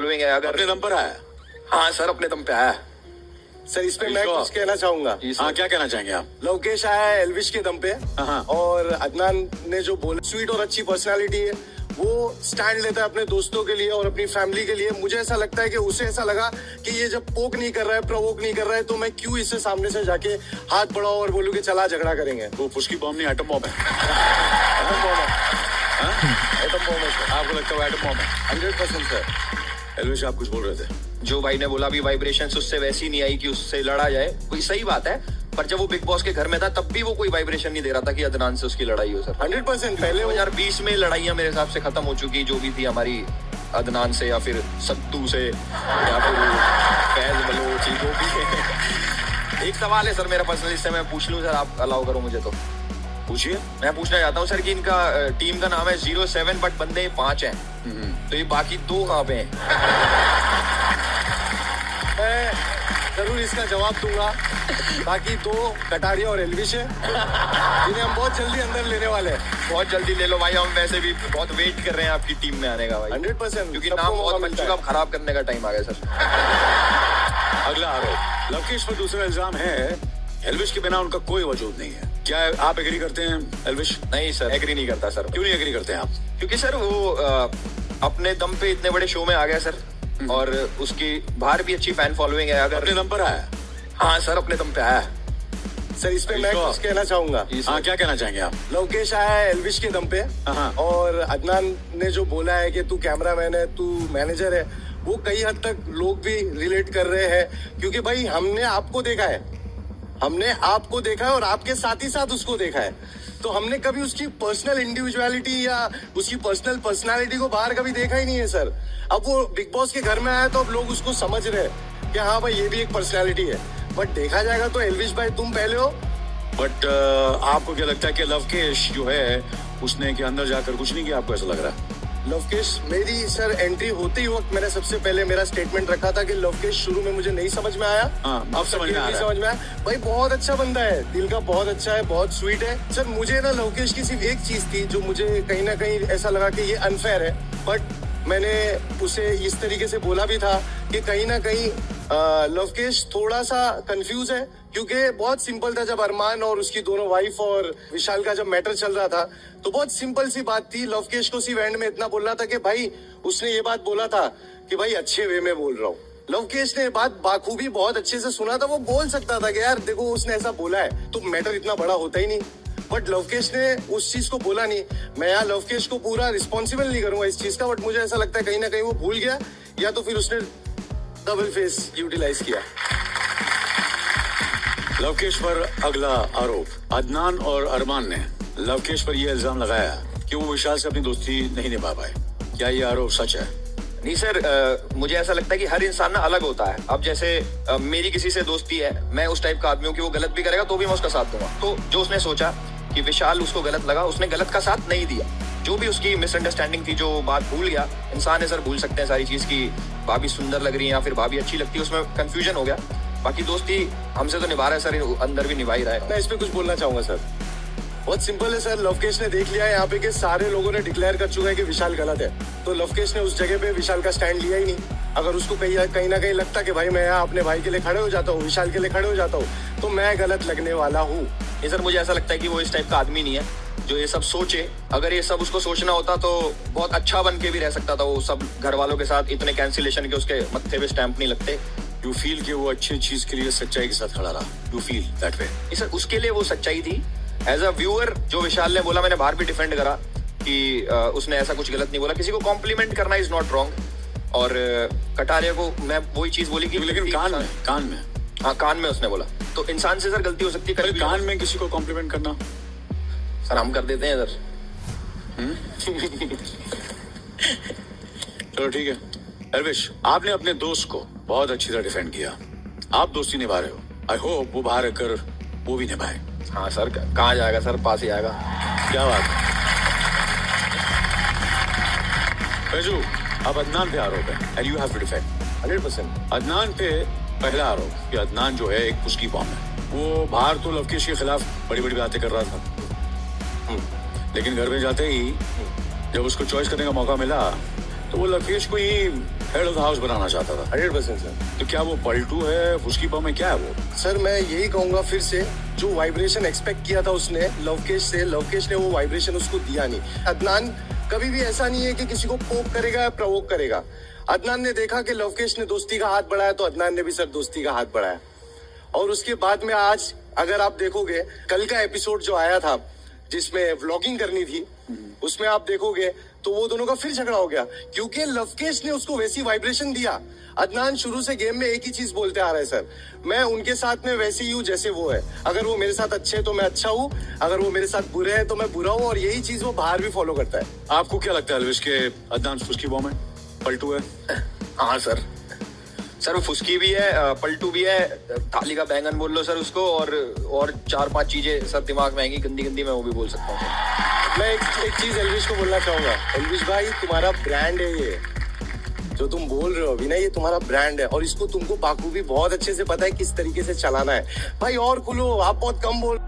Following है। अगर अपने दम पर आया? हाँ सर, अपने दम पे आया। सर इस पे मैं कुछ कहना चाहूंगा। हाँ, क्या कहना चाहेंगे आप? लोकेश आया है एल्विश के दम पे, हाँ। और अदनान ने जो बोला, स्वीट और अच्छी पर्सनालिटी है, वो स्टैंड लेता है अपने दोस्तों के लिए और अपनी फैमिली के लिए। मुझे ऐसा लगता है कि उसे ऐसा लगा कि ये जब पोक नहीं कर रहा है, प्रवोक नहीं कर रहा है, तो मैं क्यों इससे सामने से जाके हाथ बढ़ाऊं और बोलूं कि चला झगड़ा करेंगे। वो पुष्की बॉम्ब नहीं, एटम बॉम्ब है। एटम बॉम्ब है। एटम बॉम्ब है सर। आपको लगता है एटम बॉम्ब है? 100% सर। एल्विश, आप कुछ बोल रहे थे? जो भाई ने बोला भी वाइब्रेशंस उससे वैसी नहीं आई कि उससे लड़ा जाए, कोई सही बात है, पर जब वो बिग बॉस के घर में था तब भी वो कोई वाइब्रेशन नहीं दे रहा था कि अदनान से उसकी लड़ाई हो। सर 100% पहले 2020 में लड़ाइयां मेरे हिसाब से खत्म हो चुकी, जो भी थी हमारी अदनान से या फिर सत्तू से या फिर फैज बलोच, जो भी है। एक सवाल है सर मेरा पर्सनली, इससे मैं पूछ लूं सर, आप अलाउ करो मुझे तो? पूछिए। मैं पूछना चाहता हूँ सर कि इनका टीम का नाम है 07 बट बंदे 5 हैं, तो ये बाकी 2 कहाँ पे हैं? मैं जरूर इसका जवाब दूंगा। बाकी 2 कटारिया और एल्विश है, जिन्हें हम बहुत जल्दी अंदर लेने वाले हैं। बहुत जल्दी ले लो भाई, हम वैसे भी बहुत वेट कर रहे हैं आपकी टीम में आने का भाई। 100% क्योंकि नाम बहुत बन चुका, अब खराब करने का टाइम आ गया सर। अगला आरोप, लवकेश पर दूसरा इल्जाम है एल्विश के बिना उनका कोई वजूद नहीं है। क्या आप एग्री करते हैं एल्विश? नहीं सर, एग्री नहीं करता सर। क्यों नहीं एग्री करते हैं आप? क्योंकि सर वो अपने दम पे इतने बड़े शो में आ गया सर, और उसकी बाहर भी अच्छी फैन फॉलोइंग है। अगर अपने दम पर आया? हाँ सर, अपने दम पे आया। सर इस पे मैं कुछ कहना चाहूंगा। हाँ, क्या कहना चाहेंगे आप? लोकेश आया है एल्विश के दम पे, और अदनान ने जो बोला है कि तू कैमरामैन है, तू मैनेजर है, वो कई हद तक लोग भी रिलेट कर रहे हैं। क्योंकि भाई हमने आपको देखा है, हमने आपको देखा है और आपके साथ ही साथ उसको देखा है, तो हमने कभी उसकी पर्सनल इंडिविजुअलिटी या उसकी पर्सनल पर्सनालिटी को बाहर कभी देखा ही नहीं है सर। अब वो बिग बॉस के घर में आया तो अब लोग उसको समझ रहे हैं कि हाँ भाई ये भी एक पर्सनालिटी है। बट देखा जाएगा तो एल्विश भाई तुम पहले हो। बट आपको क्या लगता है कि लवकेश जो है उसने के अंदर जाकर कुछ नहीं किया? आपको ऐसा लग रहा है? लवकेश, मेरी सर एंट्री होते ही वक्त मैंने सबसे पहले मेरा स्टेटमेंट रखा था कि लवकेश शुरू में मुझे नहीं समझ में आया। अब समझ में आ रहा है। समझ में आया भाई, बहुत अच्छा बंदा है, दिल का बहुत अच्छा है, बहुत स्वीट है सर। मुझे ना लवकेश की सिर्फ एक चीज थी जो मुझे कहीं ना कहीं ऐसा लगा कि ये अनफेयर है, बट मैंने उसे इस तरीके से बोला भी था कि कहीं ना कहीं लवकेश थोड़ा सा कंफ्यूज है। क्योंकि बहुत सिंपल था, जब अरमान और उसकी दोनों वाइफ और विशाल का जब मैटर चल रहा था तो बहुत सिंपल सी बात थी। लवकेश को सिर्फ एंड में इतना बोलना था कि भाई, उसने ये बात बोला था कि भाई अच्छे वे में बोल रहा हूँ। लवकेश ने बात बाखूबी बहुत अच्छे से सुना था, वो बोल सकता था कि यार देखो उसने ऐसा बोला है तो मैटर इतना बड़ा होता ही नहीं। बट लवकेश ने उस चीज को बोला नहीं। मैं यहाँ लवकेश को पूरा रिस्पॉन्सिबल नहीं करूंगा इस चीज का, बट मुझे ऐसा लगता है कहीं ना कहीं वो भूल गया, या तो फिर उसने डबल फेस यूटिलाइज किया। लवकेश पर अगला आरोप, अदनान और अरमान ने लवकेश पर यह इल्जाम लगाया कि वो विशाल से अपनी दोस्ती नहीं निभा पाए। क्या ये आरोप सच है? नहीं सर, मुझे ऐसा लगता है कि हर इंसान ना अलग होता है। अब जैसे मेरी किसी से दोस्ती है, मैं उस टाइप का आदमी हूँ कि वो गलत भी करेगा तो भी मैं उसका साथ दूंगा। तो जो उसने सोचा कि विशाल उसको गलत लगा, उसने गलत का साथ नहीं दिया। जो भी उसकी मिसअंडरस्टैंडिंग थी, जो बात भूल गया। इंसान है सर, भूल सकते हैं सारी चीज की भाभी सुंदर लग रही है या फिर भाभी अच्छी लगती है, उसमें कंफ्यूजन हो गया। बाकी दोस्ती हमसे तो निभा रहा है सर, अंदर भी निभा ही रहा है। मैं इस पे कुछ बोलना चाहूंगा सर। बहुत सिंपल है सर, लवकेश ने देख लिया है यहाँ पे कि सारे लोगों ने डिक्लेयर कर चुका है कि विशाल गलत है, तो लवकेश ने उस जगह पे विशाल का स्टैंड लिया ही नहीं। अगर उसको कहीं ना कहीं लगता कि भाई मैं यहाँ अपने भाई के लिए खड़े हो जाता हूँ, विशाल के लिए खड़े हो जाता हूँ, तो मैं गलत लगने वाला हूँ। ये सर मुझे ऐसा लगता है कि वो इस टाइप का आदमी नहीं है जो ये सब सोचे। अगर ये सब उसको सोचना होता तो बहुत अच्छा बन के भी रह सकता था वो सब घर वालों के साथ। इतने कैंसिलेशन के उसके मत्थे पे स्टैंप नहीं लगते। यू फील कि वो अच्छी चीज के लिए सच्चाई के साथ खड़ा रहा? You feel that way? Sir उसके लिए वो सच्चाई थी। एज अ व्यूअर जो विशाल ने बोला, मैंने बाहर भी डिफेंड करा कि उसने ऐसा कुछ गलत नहीं बोला। किसी को कॉम्प्लीमेंट करना इज नॉट रॉन्ग। और कटारिया को मैं वही चीज बोली कि लेकिन कान में हाँ, कान में उसने बोला तो इंसान से सर गलती हो सकती है। कान में किसी को कॉम्प्लीमेंट करना सर हम कर देते हैं सर। चलो ठीक है। एल्विश, आपने अपने दोस्त को बहुत अच्छी तरह डिफेंड किया, आप दोस्ती निभा रहे हो। आई होप वो बाहर आकर वो भी निभाए। हाँ सर, कहाँ जाएगा सर, पास ही आएगा। क्या बात है फैजू, अब अदनान पे आरोप है and you have to defend 100%। Adnan पे पहला आरोप कि अदनान जो है एक पुष्की बॉम्ब है। वो बाहर तो लवकेश के खिलाफ बड़ी बड़ी बातें कर रहा था, लेकिन घर में जाते ही जब उसको चॉइस करने का मौका मिला तो वो लवकेश को ही हेड ऑफ द हाउस बनाना चाहता था। 100% सर। तो क्या वो पलटू है, फुसकी बम है, क्या है वो? सर मैं यही कहूंगा फिर से, जो वाइब्रेशन एक्सपेक्ट किया था उसने लवकेश से, लवकेश ने वो वाइब्रेशन उसको दिया नहीं। अदनान कभी भी ऐसा नहीं है कि किसी को पोक करेगा या प्रवोक करेगा। अदनान ने देखा कि लवकेश ने दोस्ती का हाथ बढ़ाया तो अदनान ने भी सर दोस्ती का हाथ बढ़ाया। और उसके बाद में आज अगर आप देखोगे कल का एपिसोड जो आया था जिसमें व्लॉगिंग करनी थी, उसमें आप देखोगे तो वो दोनों का फिर झगड़ा हो गया क्योंकि लवकेश ने उसको वैसी वाइब्रेशन दिया। अदनान शुरू से गेम में एक ही चीज बोलते आ रहा है, सर मैं उनके साथ में वैसे ही हूँ जैसे वो है। अगर वो मेरे साथ अच्छे हैं तो मैं अच्छा हूँ, अगर वो मेरे साथ बुरे हैं तो मैं बुरा हूँ, और यही चीज वो बाहर भी फॉलो करता है। आपको क्या लगता है अलविश के अदनान फुसकी बम है, पलटू है? हाँ सर, सर वो फुसकी भी है, पलटू भी है, थाली का बैंगन बोल लो सर उसको, और 4-5 चीजें सर दिमाग में आएंगी गंदी गंदी, मैं वो भी बोल सकता हूँ सर। मैं एक चीज एल्विश को बोलना चाहूंगा। एल्विश भाई तुम्हारा ब्रांड है ये, जो तुम बोल रहे हो अभी ना, ये तुम्हारा ब्रांड है और इसको तुमको बाखूबी बहुत अच्छे से पता है किस तरीके से चलाना है। भाई और खुलो, आप बहुत कम बोल